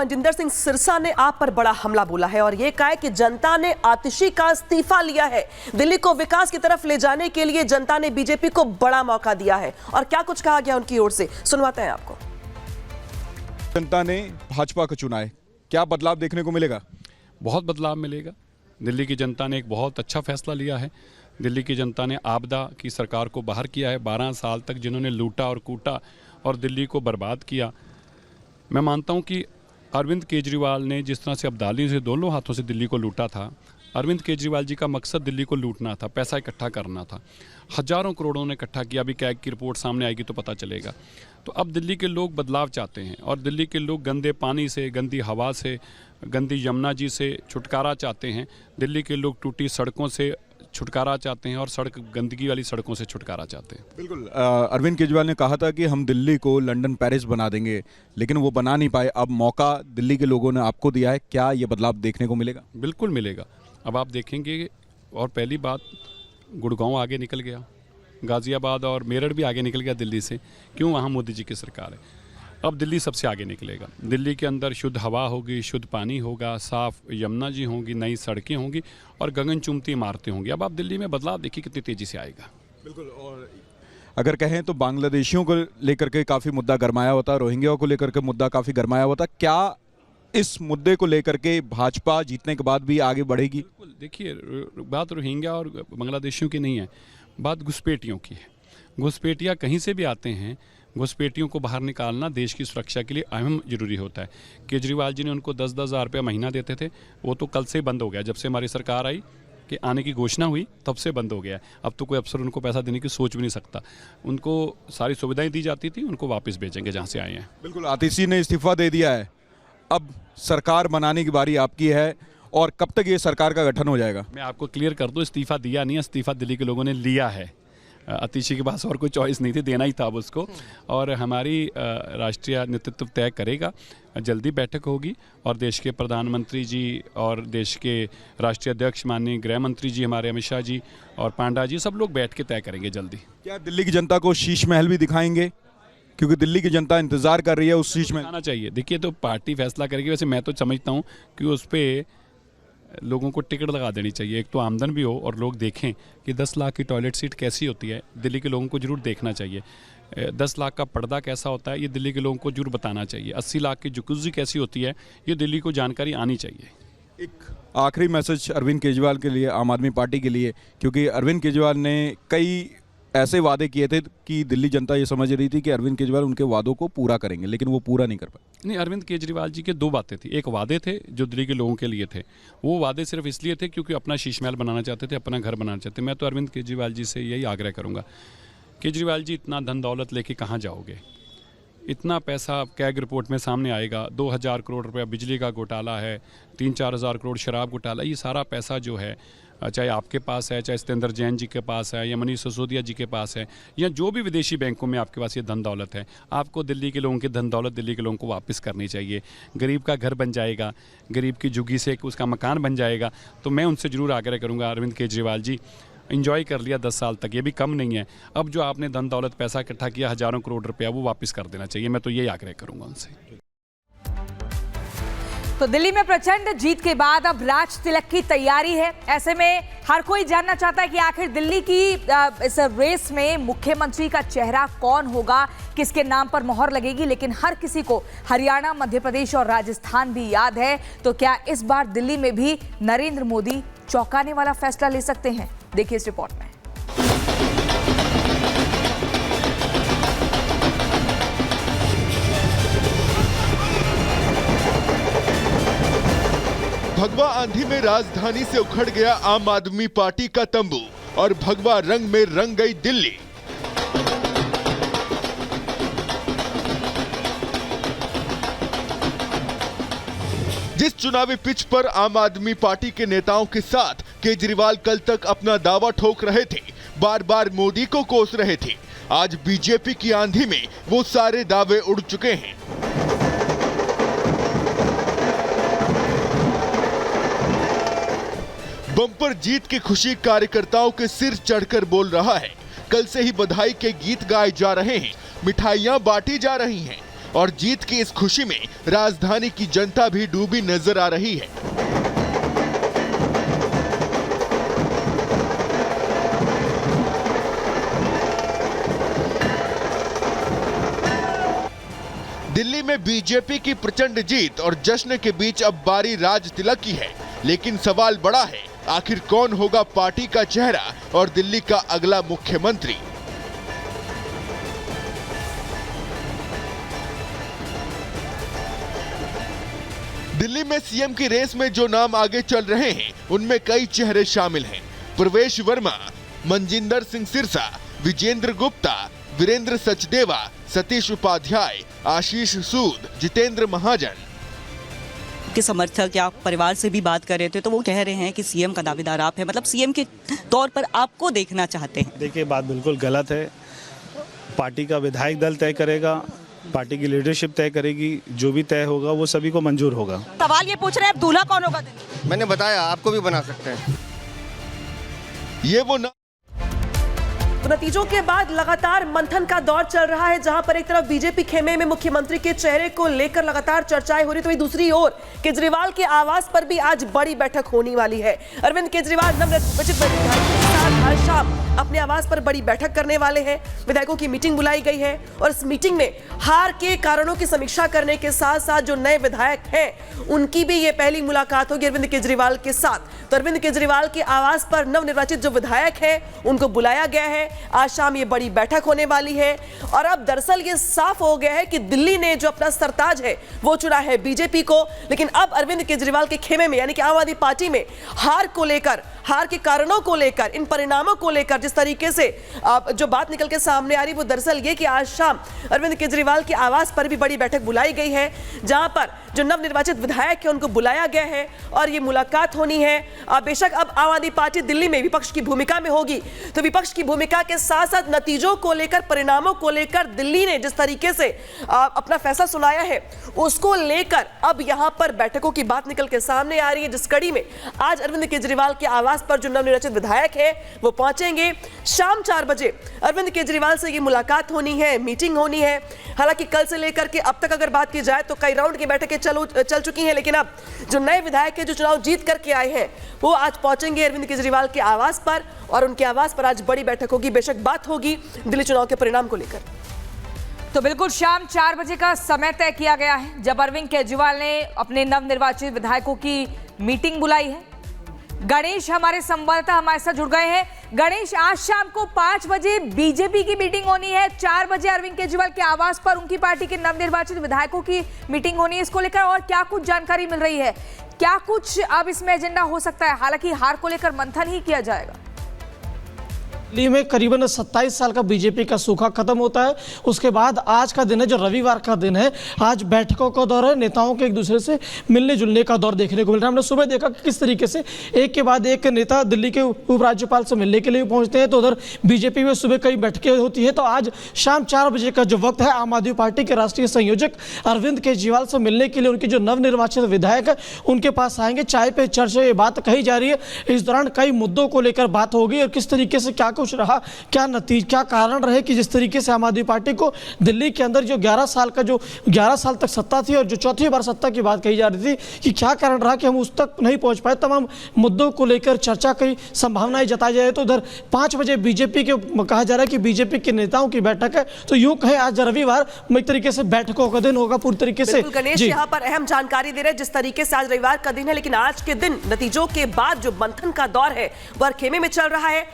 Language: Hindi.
मनजिंदर सिंह सिरसा ने आप पर बड़ा हमला बोला है और यह कहा है कि जनता ने आतिशी का इस्तीफा लिया है। दिल्ली को विकास की तरफ ले जाने के लिए जनता ने बीजेपी को बड़ा मौका दिया है और क्या कुछ कहा गया उनकी ओर से, सुनवाते हैं आपको। जनता ने भाजपा को चुना है, क्या बदलाव देखने को मिलेगा? बहुत बदलाव मिलेगा। दिल्ली की जनता ने एक बहुत अच्छा फैसला लिया है। दिल्ली की जनता ने आपदा की सरकार को बाहर किया है। 12 साल तक जिन्होंने लूटा और कूटा और दिल्ली को बर्बाद किया। मैं मानता हूं कि अरविंद केजरीवाल ने जिस तरह से अब्दाली से दोनों हाथों से दिल्ली को लूटा था, अरविंद केजरीवाल जी का मकसद दिल्ली को लूटना था, पैसा इकट्ठा करना था। हजारों करोड़ों ने इकट्ठा किया। अभी कैग की रिपोर्ट सामने आएगी तो पता चलेगा। तो अब दिल्ली के लोग बदलाव चाहते हैं और दिल्ली के लोग गंदे पानी से, गंदी हवा से, गंदी यमुना जी से छुटकारा चाहते हैं। दिल्ली के लोग टूटी सड़कों से छुटकारा चाहते हैं और गंदगी वाली सड़कों से छुटकारा चाहते हैं। बिल्कुल, अरविंद केजरीवाल ने कहा था कि हम दिल्ली को लंदन पेरिस बना देंगे, लेकिन वो बना नहीं पाए। अब मौका दिल्ली के लोगों ने आपको दिया है, क्या ये बदलाव देखने को मिलेगा? बिल्कुल मिलेगा। अब आप देखेंगे, और पहली बात, गुड़गांव आगे निकल गया, गाजियाबाद और मेरठ भी आगे निकल गया दिल्ली से। क्यों? वहाँ मोदी जी की सरकार है। अब दिल्ली सबसे आगे निकलेगा। दिल्ली के अंदर शुद्ध हवा होगी, शुद्ध पानी होगा, साफ यमुना जी होंगी, नई सड़कें होंगी और गगन चुंबती इमारतें होंगी। अब आप दिल्ली में बदलाव देखिए कितनी तेजी से आएगा। बिल्कुल। और अगर कहें तो बांग्लादेशियों को लेकर के काफ़ी मुद्दा गरमाया होता, रोहिंग्या को लेकर के मुद्दा काफ़ी गरमाया होता, क्या इस मुद्दे को लेकर के भाजपा जीतने के बाद भी आगे बढ़ेगी? बिल्कुल। देखिए, बात रोहिंग्या और बांग्लादेशियों की नहीं है, बात घुसपैठियों की है। घुसपैठिया कहीं से भी आते हैं, घुसपैठियों को बाहर निकालना देश की सुरक्षा के लिए अहम जरूरी होता है। केजरीवाल जी ने उनको 10-10 हज़ार रुपया महीना देते थे, वो तो कल से बंद हो गया। जब से हमारी सरकार आई कि आने की घोषणा हुई तब से बंद हो गया। अब तो कोई अफसर उनको पैसा देने की सोच भी नहीं सकता। उनको सारी सुविधाएं दी जाती थी, उनको वापस भेजेंगे जहाँ से आए हैं। बिल्कुल। आतिशी ने इस्तीफा दे दिया है, अब सरकार बनाने की बारी आपकी है और कब तक ये सरकार का गठन हो जाएगा? मैं आपको क्लियर कर दूँ, इस्तीफा दिया नहीं है, इस्तीफा दिल्ली के लोगों ने लिया है। आतिशी के पास और कोई चॉइस नहीं थी, देना ही था अब उसको। और हमारी राष्ट्रीय नेतृत्व तय करेगा। जल्दी बैठक होगी और देश के प्रधानमंत्री जी और देश के राष्ट्रीय अध्यक्ष माननीय गृह मंत्री जी हमारे अमित शाह जी और पांडा जी, सब लोग बैठ के तय करेंगे जल्दी। क्या दिल्ली की जनता को शीश महल भी दिखाएंगे? क्योंकि दिल्ली की जनता इंतजार कर रही है उस शीश महल। आना चाहिए। देखिए, तो पार्टी फैसला करेगी। वैसे मैं तो समझता हूँ कि उस पर लोगों को टिकट लगा देनी चाहिए। एक तो आमदन भी हो और लोग देखें कि 10 लाख की टॉयलेट सीट कैसी होती है। दिल्ली के लोगों को जरूर देखना चाहिए। 10 लाख का पर्दा कैसा होता है, ये दिल्ली के लोगों को जरूर बताना चाहिए। 80 लाख की जकुज़ी कैसी होती है, ये दिल्ली को जानकारी आनी चाहिए। एक आखिरी मैसेज अरविंद केजरीवाल के लिए, आम आदमी पार्टी के लिए, क्योंकि अरविंद केजरीवाल ने कई ऐसे वादे किए थे कि दिल्ली जनता ये समझ रही थी कि अरविंद केजरीवाल उनके वादों को पूरा करेंगे, लेकिन वो पूरा नहीं कर पाए। नहीं, अरविंद केजरीवाल जी के 2 बातें थी। एक वादे थे जो दिल्ली के लोगों के लिए थे, वो वादे सिर्फ इसलिए थे क्योंकि अपना शीश महल बनाना चाहते थे, अपना घर बनाना चाहते थे। मैं तो अरविंद केजरीवाल जी से यही आग्रह करूँगा, केजरीवाल जी इतना धन दौलत लेके कहाँ जाओगे? इतना पैसा कैग रिपोर्ट में सामने आएगा। 2000 करोड़ रुपया बिजली का घोटाला है, 3-4 हज़ार करोड़ शराब घोटाला। ये सारा पैसा जो है, चाहे आपके पास है, चाहे सत्येंद्र जैन जी के पास है या मनीष सिसोदिया जी के पास है, या जो भी विदेशी बैंकों में आपके पास ये धन दौलत है, आपको दिल्ली के लोगों की धन दौलत दिल्ली के लोगों को वापस करनी चाहिए। गरीब का घर बन जाएगा, गरीब की झुग्गी से उसका मकान बन जाएगा। तो मैं उनसे ज़रूर आग्रह करूँगा, अरविंद केजरीवाल जी, एंजॉय कर लिया 10 साल तक, ये भी कम नहीं है। अब जो आपने धन दौलत पैसा इकट्ठा किया, हज़ारों करोड़ रुपया, वो वापस कर देना चाहिए। मैं तो यही आग्रह करूँगा उनसे। तो दिल्ली में प्रचंड जीत के बाद अब राज तिलक की तैयारी है। ऐसे में हर कोई जानना चाहता है कि आखिर दिल्ली की इस रेस में मुख्यमंत्री का चेहरा कौन होगा, किसके नाम पर मोहर लगेगी। लेकिन हर किसी को हरियाणा, मध्य प्रदेश और राजस्थान भी याद है। तो क्या इस बार दिल्ली में भी नरेंद्र मोदी चौंकाने वाला फैसला ले सकते हैं? देखिए इस रिपोर्ट में। भगवा आंधी में राजधानी से उखड़ गया आम आदमी पार्टी का तंबू और भगवा रंग में रंग गई दिल्ली। जिस चुनावी पिच पर आम आदमी पार्टी के नेताओं के साथ केजरीवाल कल तक अपना दावा ठोक रहे थे, बार बार मोदी को कोस रहे थे, आज बीजेपी की आंधी में वो सारे दावे उड़ चुके हैं। बम्पर जीत की खुशी कार्यकर्ताओं के सिर चढ़कर बोल रहा है। कल से ही बधाई के गीत गाए जा रहे हैं, मिठाइयां बांटी जा रही हैं। और जीत की इस खुशी में राजधानी की जनता भी डूबी नजर आ रही है। दिल्ली में बीजेपी की प्रचंड जीत और जश्न के बीच अब बारी राज तिलक की है, लेकिन सवाल बड़ा है, आखिर कौन होगा पार्टी का चेहरा और दिल्ली का अगला मुख्यमंत्री। दिल्ली में सीएम की रेस में जो नाम आगे चल रहे हैं उनमें कई चेहरे शामिल हैं। प्रवेश वर्मा, मनजिंदर सिंह सिरसा, विजेंद्र गुप्ता, वीरेंद्र सचदेवा, सतीश उपाध्याय, आशीष सूद, जितेंद्र महाजन के समर्थक या परिवार से भी बात कर रहे थे तो वो कह रहे हैं कि सीएम का दावेदार आप है, मतलब सीएम के तौर पर आपको देखना चाहते हैं। देखिए, बात बिल्कुल गलत है। पार्टी का विधायक दल तय करेगा, पार्टी की लीडरशिप तय करेगी, जो भी तय होगा वो सभी को मंजूर होगा। सवाल ये पूछ रहे हैं दूल्हा कौन होगा? मैंने बताया आपको भी बना सकते हैं। ये वो ना तो नतीजों के बाद लगातार मंथन का दौर चल रहा है, जहां पर एक तरफ बीजेपी खेमे में मुख्यमंत्री के चेहरे को लेकर लगातार चर्चाएं हो रही, तो वहीं दूसरी ओर केजरीवाल के आवास पर भी आज बड़ी बैठक होने वाली है। अरविंद केजरीवाल नवनिर्वाचित विधायकों के साथ आज शाम अपने आवास पर बड़ी बैठक करने वाले हैं। विधायकों की मीटिंग बुलाई गई है और इस मीटिंग में हार के कारणों की समीक्षा करने के साथ साथ जो नए विधायक हैं उनकी भी ये पहली मुलाकात होगी अरविंद केजरीवाल के साथ। तो अरविंद केजरीवाल के आवास पर नवनिर्वाचित जो विधायक हैं उनको बुलाया गया है। आज शाम ये बड़ी बैठक होने वाली है और अब दरअसल ये साफ हो गया है कि दिल्ली ने जो अपना सरताज है वो चुना है बीजेपी को, लेकिन अब अरविंद केजरीवाल के खेमे में यानी कि आम आदमी पार्टी में हार को लेकर, हार के कारणों को लेकर, इन परिणामों को लेकर जिस तरीके से जो बात निकल के सामने आ रही वो दरअसल ये कि आज शाम अरविंद केजरीवाल के आवास पर भी बड़ी बैठक बुलाई गई है, जहां पर जो नवनिर्वाचित विधायक है उनको बुलाया गया है और ये मुलाकात होनी है। बेशक अब आम आदमी पार्टी दिल्ली में विपक्ष की भूमिका में होगी, तो विपक्ष की भूमिका के साथ साथ नतीजों को लेकर, परिणामों को लेकर दिल्ली ने जिस तरीके से अपना फैसला सुनाया है उसको लेकर अब यहां पर बैठकों की बात निकल के सामने आ रही है, जिस कड़ी में आज अरविंद केजरीवाल के आवास पर जो नवनिर्वाचित विधायक है वो पहुंचेंगे। शाम 4 बजे अरविंद केजरीवाल से ये मुलाकात होनी है, मीटिंग होनी है। हालांकि कल से लेकर के अब तक अगर बात की जाए तो कई राउंड की बैठकें चल चुकी हैं, लेकिन अब जो नए विधायक है जो चुनाव जीत करके आए हैं वो आज पहुंचेंगे अरविंद केजरीवाल के आवास पर और उनके आवास पर आज बड़ी बैठक होगी। बेशक बात होगी दिल्ली चुनाव के परिणाम को लेकर। तो बिल्कुल शाम 4 बजे का समय तय किया गया है जब अरविंद केजरीवाल ने अपने नवनिर्वाचित विधायकों की मीटिंग बुलाई है। गणेश हमारे संवाददाता हमारे साथ जुड़ गए हैं। गणेश, आज शाम को 5 बजे बीजेपी की मीटिंग होनी है, 4 बजे अरविंद केजरीवाल के आवास पर उनकी पार्टी के नवनिर्वाचित विधायकों की मीटिंग होनी है। इसको लेकर और क्या कुछ जानकारी मिल रही है? क्या कुछ अब इसमें एजेंडा हो सकता है? हालांकि हार को लेकर मंथन ही किया जाएगा। दिल्ली में करीबन 27 साल का बीजेपी का सूखा खत्म होता है। उसके बाद आज का दिन है जो रविवार का दिन है, आज बैठकों का दौर है, नेताओं के एक दूसरे से मिलने जुलने का दौर देखने को मिल रहा है। हमने सुबह देखा कि किस तरीके से एक के बाद एक नेता दिल्ली के उपराज्यपाल से मिलने के लिए पहुंचते हैं, तो उधर बीजेपी में सुबह कई बैठकें होती है। तो आज शाम 4 बजे का जो वक्त है, आम आदमी पार्टी के राष्ट्रीय संयोजक अरविंद केजरीवाल से मिलने के लिए उनके जो नवनिर्वाचित विधायक है उनके पास आएंगे। चाय पे चर्चा ये बात कही जा रही है। इस दौरान कई मुद्दों को लेकर बात होगी और किस तरीके से क्या कुछ रहा, क्या नतीजा, क्या कारण रहे कि जिस तरीके से आम आदमी पार्टी को दिल्ली के अंदर जो 11 साल तक सत्ता थी और जो चौथी बार सत्ता की बात कही जा रही थी कि क्या कारण रहा कि हम उस तक नहीं पहुंच पाए, तमाम मुद्दों को लेकर चर्चा की संभावनाएं जताई जा रही है। तो उधर 5 बजे बीजेपी के कहा जा रहा है कि बीजेपी के नेताओं की बैठक है, तो यूं कहें आज रविवार एक तरीके से बैठकों का दिन होगा पूरी तरीके से। गणेश यहाँ पर अहम जानकारी दे रहे हैं, जिस तरीके से आज रविवार का दिन है, लेकिन आज के दिन नतीजों के बाद जो मंथन का दौर है वह खेमे में चल रहा है।